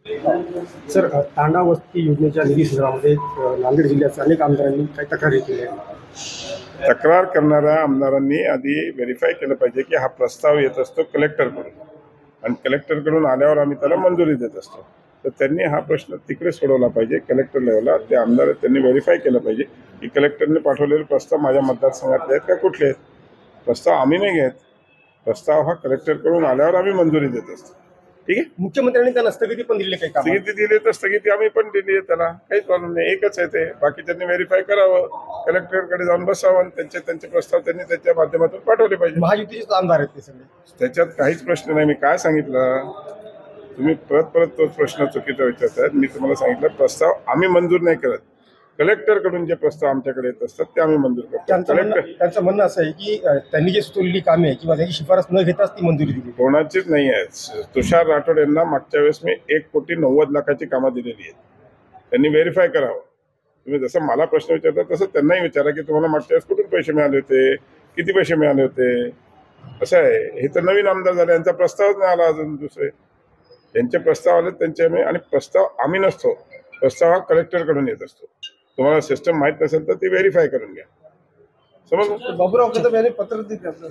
Sir, तांडा वस्ती योजनेच्या निधी संदर्भामध्ये नांदेड जिल्ह्याच्या अनेक आमदारांनी काही तक्रारी केल्या आहेत. तक्रार करणाऱ्या आमदारांनी आधी व्हेरीफाय केलं पाहिजे की हा प्रस्ताव येत असतो कलेक्टरकडून आणि कलेक्टरकडून आल्यावर आम्ही त्याला मंजुरी देत असतो. तर त्यांनी हा प्रश्न तिकडे सोडवला पाहिजे कलेक्टर लेवलला. ते आमदार त्यांनी व्हेरीफाय केलं पाहिजे की कलेक्टरने पाठवलेले प्रस्ताव माझ्या मतदारसंघातले आहेत का कुठले आहेत. प्रस्ताव आम्ही नाही घेत, प्रस्ताव हा कलेक्टरकडून आल्यावर आम्ही मंजुरी देत असतो. ठीक आहे. मुख्यमंत्र्यांनी त्यांना स्थगिती पण दिली काही काम. स्थगिती दिली तर स्थगिती आम्ही पण दिली आहे, त्याला काहीच प्रॉब्लेम नाही. एकच आहे ते, बाकी त्यांनी व्हेरीफाय करावं, कलेक्टरकडे जाऊन बसावं आणि त्यांचे प्रस्ताव त्यांनी त्याच्या माध्यमातून पाठवले पाहिजे. महायुतीचेच आमदार आहेत ते सगळे. त्याच्यात काहीच प्रश्न नाही. मी काय सांगितलं, तुम्ही परत तोच प्रश्न चुकीचा विचारतायत. मी तुम्हाला सांगितलं प्रस्ताव आम्ही मंजूर नाही करत, कलेक्टरकडून जे प्रस्ताव आमच्याकडे येत असतात ते आम्ही मंजूर करतो. त्यांचं म्हणणं असं आहे की त्यांनी जे सुचवलेली कामे किंवा त्याची शिफारस न घेताच ती मंजुरी दिली. कोणाचीच नाही आहे. तुषार राठोड यांना मागच्या वेळेस मी 1,90,00,000 कामं दिलेली आहेत. त्यांनी व्हेरीफाय करावं. तुम्ही जसं मला प्रश्न विचारता तसं त्यांनाही विचारा की तुम्हाला मागच्या वेळेस कुठून पैसे मिळाले होते, किती पैसे मिळाले होते. असं आहे, हे तर नवीन आमदार झाले, यांचा प्रस्तावच नाही आला अजून. दुसरे त्यांचे प्रस्ताव आले त्यांचे, आणि प्रस्ताव आम्ही नसतो, प्रस्ताव हा कलेक्टरकडून येत असतो. तुम्हाला सिस्टम माहीत नसेल तर ती व्हेरीफाय करून घ्या. समज. बाबूराव कदम यांनी पत्र दिलं.